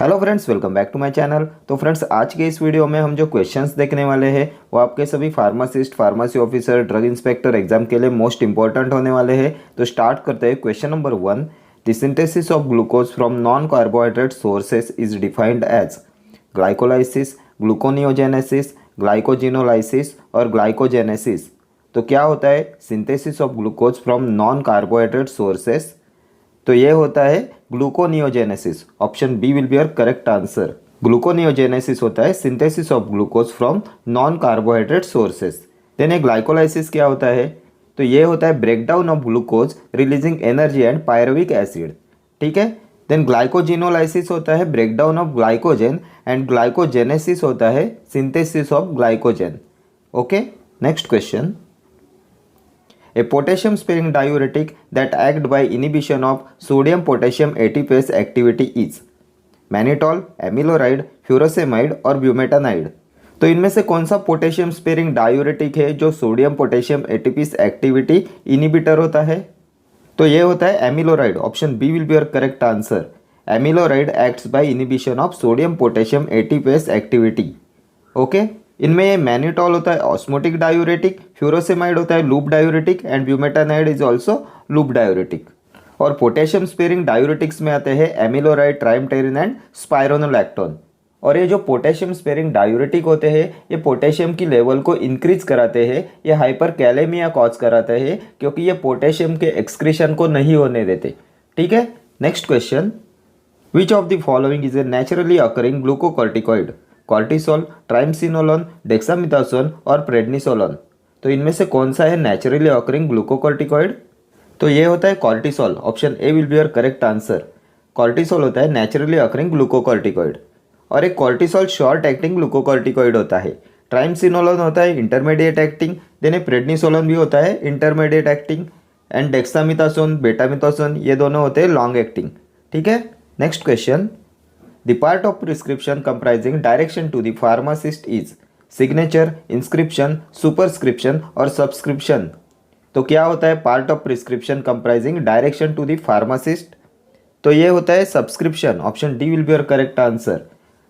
Hello friends, welcome back to my channel. तो friends, आज के इस वीडियो में हम जो क्वेश्चंस देखने वाले हैं वो आपके सभी pharmacist, pharmacy officer, drug inspector exam के लिए मोस्ट इंपॉर्टेंट होने वाले हैं। तो स्टार्ट करते हैं। Question number 1, the synthesis of glucose from non carbohydrate sources is defined as glycolysis, gluconeogenesis, glycogenolysis और ग्लाइकोजेनेसिस। तो क्या होता है synthesis of glucose from non carbohydrate sources? तो ये होता है gluconeogenesis. Option B will be your correct answer. Gluconeogenesis होता है synthesis of glucose from non carbohydrate sources. Then glycolysis क्या होता है? तो ये होता है breakdown of glucose releasing energy and pyruvic acid. ठीक है। देन ग्लाइकोजिनोलाइसिस होता है breakdown of glycogen and glycogenesis होता है synthesis of glycogen. Okay, next question. A potassium sparing diuretic that act by inhibition of sodium potassium ATPase activity is mannitol, amiloride, furosemide और ब्यूमेटानाइड। तो इनमें से कौन सा पोटेशियम स्पेरिंग डायूरेटिक है जो sodium potassium ATPase activity inhibitor होता है? तो ये होता है amiloride. Option B will be your correct answer. Amiloride acts by inhibition of sodium potassium ATPase activity. Okay, इनमें ये मैनिटॉल होता है ऑस्मोटिक डायूरेटिक, फ्यूरोसेमाइड होता है loop diuretic and bumetanide is also loop diuretic. और पोटेशियम स्पेरिंग डायूरेटिक्स में आते हैं एमिलोराइड, ट्राइमटेरिन एंड स्पाइरोनोलैक्टोन। और ये जो पोटेशियम स्पेरिंग डायूरेटिक होते हैं ये पोटेशियम की लेवल को इंक्रीज कराते हैं। ये हाइपर कैलेमिया कॉज कराते हैं क्योंकि ये पोटेशियम के एक्सक्रीशन को नहीं होने देते। ठीक है, next question. Which of the following is a naturally occurring glucocorticoid? Cortisol, triamcinolone, dexamethasone और प्रेडनिसोलोन। तो इनमें से कौन सा है नेचुरली ऑकरिंग ग्लूकोकॉर्टिकॉइड? तो ये होता है cortisol. Option A will be your correct answer. Cortisol होता है नेचुरली ऑकरिंग ग्लूकोकॉर्टिकॉइड। और एक कॉर्टिसोल शॉर्ट एक्टिंग ग्लूकोकॉर्टिकॉइड होता है। ट्राइमसिनोलोन होता है इंटरमीडिएट एक्टिंग। देन प्रेडनिसोलोन भी होता है इंटरमीडिएट एक्टिंग। एंड डेक्सामिथासोन, बेटामिथासोन ये दोनों होते हैं लॉन्ग एक्टिंग। ठीक है, next question. The part of prescription comprising direction to the pharmacist is signature, inscription, superscription और subscription। तो क्या होता है part of prescription comprising direction to the pharmacist? तो ये होता है subscription. Option D will be your correct answer.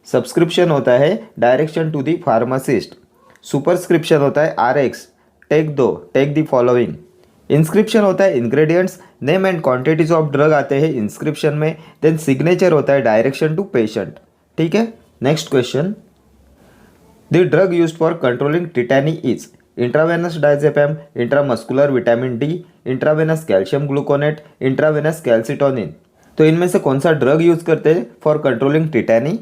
Subscription होता है direction to the pharmacist. Superscription होता है RX, take the following. Inscription होता है ingredients, name and quantities of drug आते हैं इंस्क्रिप्शन में। देन सिग्नेचर होता है डायरेक्शन टू पेशेंट। ठीक है, next question. The drug used for controlling tetany is intravenous diazepam, intramuscular vitamin D, intravenous calcium gluconate, intravenous calcitonin. तो इनमें से कौन सा ड्रग यूज करते हैं फॉर कंट्रोलिंग टिटैनी?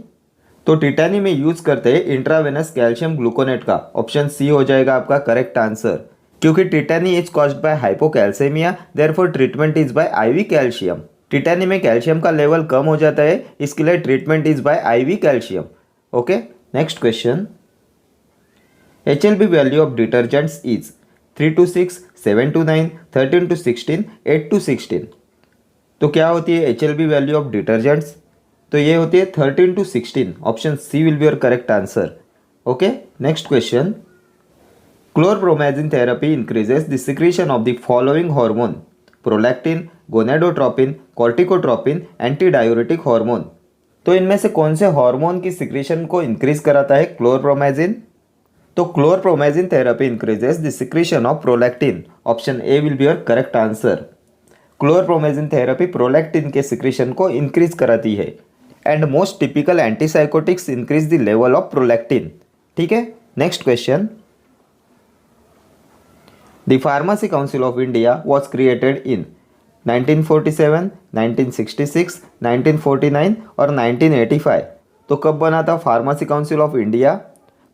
तो टिटैनी में यूज करते हैं इंट्रावेनस कैल्शियम ग्लूकोनेट का। ऑप्शन सी हो जाएगा आपका करेक्ट आंसर। क्योंकि टिटैनी is caused by hypocalcaemia, therefore treatment is by ivy calcium. टिटैनी में कैल्शियम का लेवल कम हो जाता है, इसके लिए treatment is by ivy calcium. Okay, next question. HLB value of detergents is 3 to 6, 7 to 9, 13 to 16, 8 to 16। तो क्या होती है HLB वैल्यू ऑफ डिटर्जेंट्स? तो ये होती है 13 to 16। Option C will be your correct answer. Okay, next question. Chlorpromazine therapy increases the secretion of the following hormone: prolactin, gonadotropin, corticotropin, antidiuretic hormone। तो इनमें से कौन से हार्मोन की सिक्रीशन को इंक्रीज कराता है क्लोरप्रोमेजिन? तो chlorpromazine therapy increases the secretion of prolactin. Option A will be your correct answer. Chlorpromazine therapy prolactin के सिक्रीशन को इंक्रीज कराती है। And most typical antipsychotics increase the level of prolactin. ठीक है, next question. The Pharmacy Council of India was created in 1947, 1966, 1949 और 1985। तो कब बना था फार्मेसी काउंसिल ऑफ इंडिया?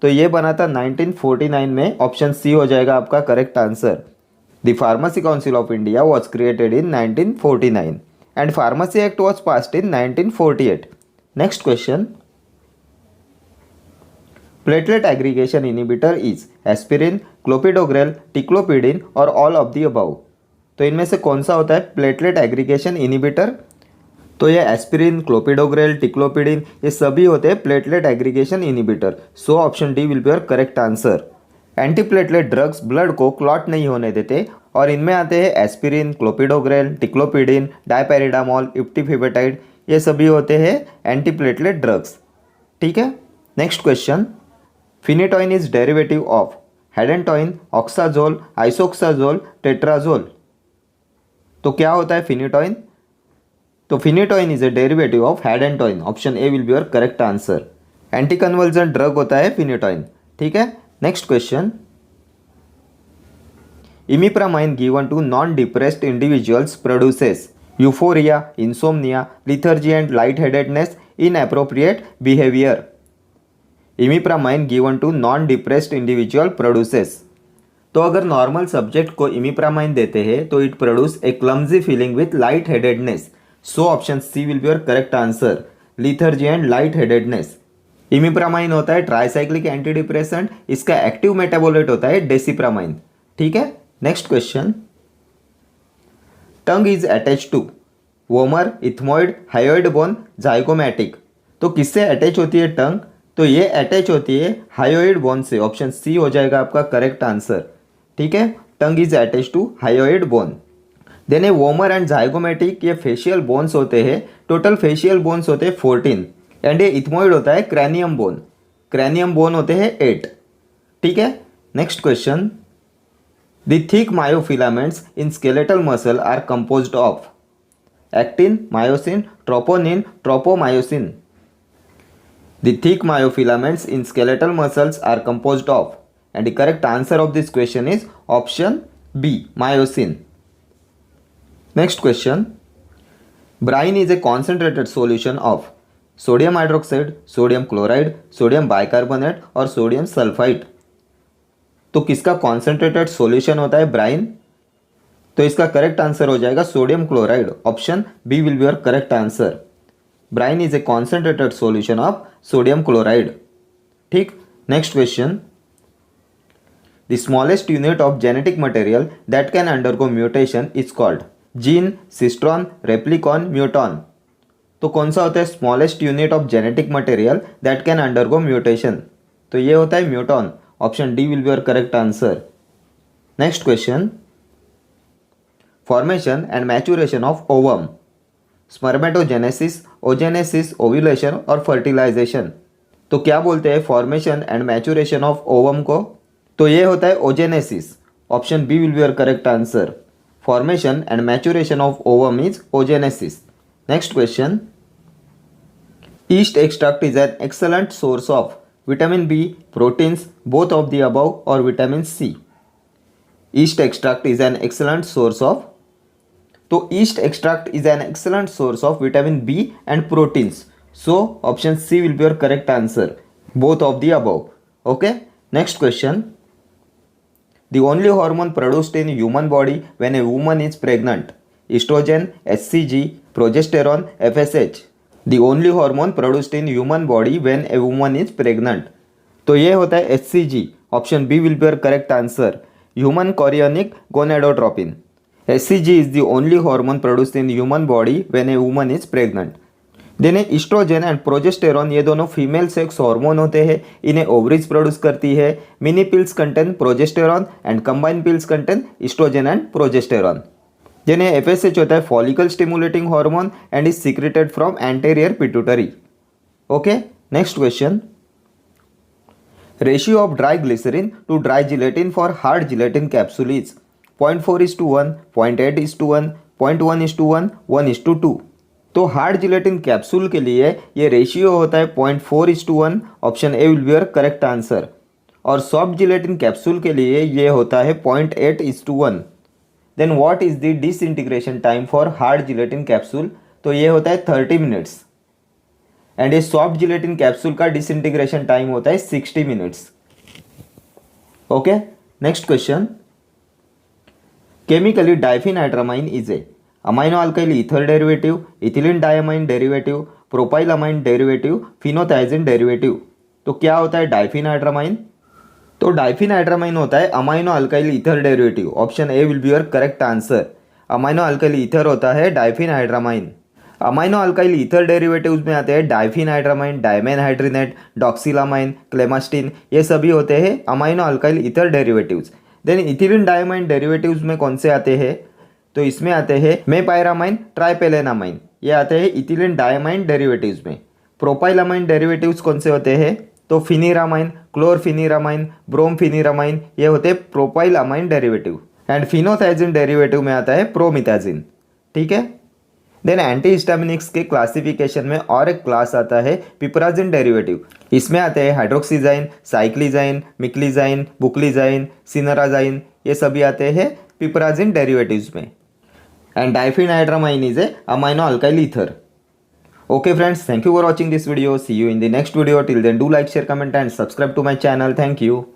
तो ये बना था 1949 में। ऑप्शन सी हो जाएगा आपका correct answer. The pharmacy council of India was created in 1949 and pharmacy act was passed in 1948। Next question. Platelet aggregation inhibitor is aspirin, clopidogrel, ticlopidine और all of the above. तो इनमें से कौन सा होता है प्लेटलेट एग्रीगेशन इनिबिटर? तो ये एस्पिरिन, क्लोपिडोग्रेल, टिक्लोपिडिन ये सभी होते हैं platelet aggregation inhibitor. So option D will be your correct answer. Antiplatelet drugs blood को क्लॉट नहीं होने देते और इनमें आते हैं aspirin, clopidogrel, ticlopidine, dipyridamole, eptifibatide ये सभी होते हैं एंटीप्लेटलेट ड्रग्स। ठीक है, next question, phenytoin is derivative of hydantoin, oxazole, isoxazole, tetrazole. तो क्या होता है फिनिटोइन? तो phenytoin is a derivative of hydantoin. Option A will be your correct answer. Anti conversion drug होता है फिनिटोइन। ठीक है, next question, imipramine given to non depressed individuals produces euphoria, insomnia, lethargy and light headedness, inappropriate behaviour. Imipramine given to non depressed individual produces. तो अगर normal subject को imipramine देते हैं तो it produce a clumsy feeling with light headedness. So option C will be your correct answer, lethargy and light headedness. Imipramine होता है tricyclic anti depressant, इसका active metabolite होता है डेसिप्रामाइन। ठीक है, next question, tongue is attach to vomer, ethmoid, hyoid bone, zygomatic. तो किससे attach होती है टंग? तो ये अटैच होती है हायोइड बोन से। ऑप्शन सी हो जाएगा आपका करेक्ट आंसर। ठीक है, tongue is attach to hyoid bone. Then vomer and zygomatic ये फेशियल बोन्स होते हैं। टोटल फेशियल बोन्स होते हैं 14 एंड ये इथमोइड होता है क्रैनियम बोन। क्रैनियम बोन होते हैं 8। ठीक है, next question, the thick myofilaments in skeletal muscle are composed of actin, myosin, troponin, tropomyosin. The thick myofilaments in skeletal muscles are composed of, and the correct answer of this question is option B, myosin. Next question, brine is a concentrated solution of sodium hydroxide, sodium chloride, sodium bicarbonate और sodium sulfite। तो किसका concentrated solution होता है Bryan? तो इसका correct answer हो जाएगा sodium chloride. Option B will be your correct answer. Brine is a concentrated solution of sodium chloride. ठीक, next question, the smallest unit of genetic material that can undergo mutation is called gene, cistron, replicon, muton. तो कौन सा होता है smallest unit of genetic material that can undergo mutation? तो ये होता है muton. Option D will be your correct answer. Next question, formation and maturation of ovum, spermatogenesis, oogenesis, ovulation और फर्टिलाइजेशन। तो क्या बोलते हैं formation and maturation of ovum को? तो ये होता है oogenesis. Option B will be your correct answer. Formation and maturation of ovum is oogenesis. Next question, yeast extract is an excellent source of vitamin B, proteins, both of the above और vitamin C. Yeast extract is an excellent source of, तो yeast extract is an excellent source of vitamin B and proteins. So option C will be your correct answer, both of the above. Okay, next question, the only hormone produced in human body when a woman is pregnant, estrogen, HCG, progesterone, FSH. The only hormone produced in human body when a woman is pregnant. तो ये होता है HCG. Option B will be your correct answer, human chorionic gonadotropin. HCG is the only hormone produced in human body when a woman is pregnant. Then estrogen and progesterone ये दोनों female sex hormone होते हैं, इन्हें ovaries produce करती है। Mini pills contain progesterone and combine pills contain estrogen and progesterone. Then FSH होता है follicle stimulating hormone and is secreted from anterior pituitary. Okay, next question, ratio of dry glycerin to dry gelatin for hard gelatin capsule is 0.4:1, 0.8:1, 0.1:1, 1:2। तो hard gelatin capsule के लिए ये ratio होता है 0.4:1। Option A will be your correct answer. और soft gelatin capsule के लिए ये होता है 0.8:1। Then what is the disintegration time for hard gelatin capsule? तो ये होता है 30 मिनट्स एंड ये सॉफ्ट जिलेटिन कैप्सूल का डिसइंटीग्रेशन टाइम होता है 60 minutes. Okay, next question, chemically diphenhydramine is a amino alkyl ether derivative, ethylene diamine derivative, propylamine derivative, phenothiazine derivative. तो क्या होता है डाइफिनाइट्रामाइन? तो डाइफिनाइट्रामाइन होता है amino alkyl ether derivative. Option A will be your correct answer. Amino alkyl ether होता है डाइफिनाइट्रामाइन। Amino alkyl ether derivatives में आते हैं डाइफिनाइट्रामाइन, डाइमेनहाइड्रिनेट, डॉक्सिलामाइन, क्लेमास्टिन, ये सभी होते हैं amino alkyl ether derivatives. Then ethylene diamine derivatives में कौन से आते हैं? तो इसमें आते हैं मेपायरामाइन, ट्राइपेलेनामाइन, ये आते हैं इथिलीन डायमाइन डेरिवेटिव्स में। प्रोपाइलामाइन डेरिवेटिव्स कौन से होते हैं? तो फिनिरामाइन, क्लोरफिनिरामाइन, ब्रोमफिनिरामाइन, ये होते हैं प्रोपाइलामाइन डेरिवेटिव। एंड फिनोथाइजिन डेरिवेटिव में आता है प्रोमिथाजिन। ठीक है। देन एंटीहिस्टामिनिक्स के क्लासिफिकेशन में और एक क्लास आता है पिपराजिन डेरिवेटिव। इसमें आते हैं हाइड्रोक्सीजाइन, साइक्लिजाइन, मिक्लिजाइन, बुक्लिजाइन, सिनराजाइन, ये सभी आते हैं पिपराजिन डेरिवेटिव्स में। And diphenhydramine is a amino alkyl ether. Okay friends, thank you for watching this video. See you in the next video. Till then, do like, share, comment and subscribe to my channel. Thank you.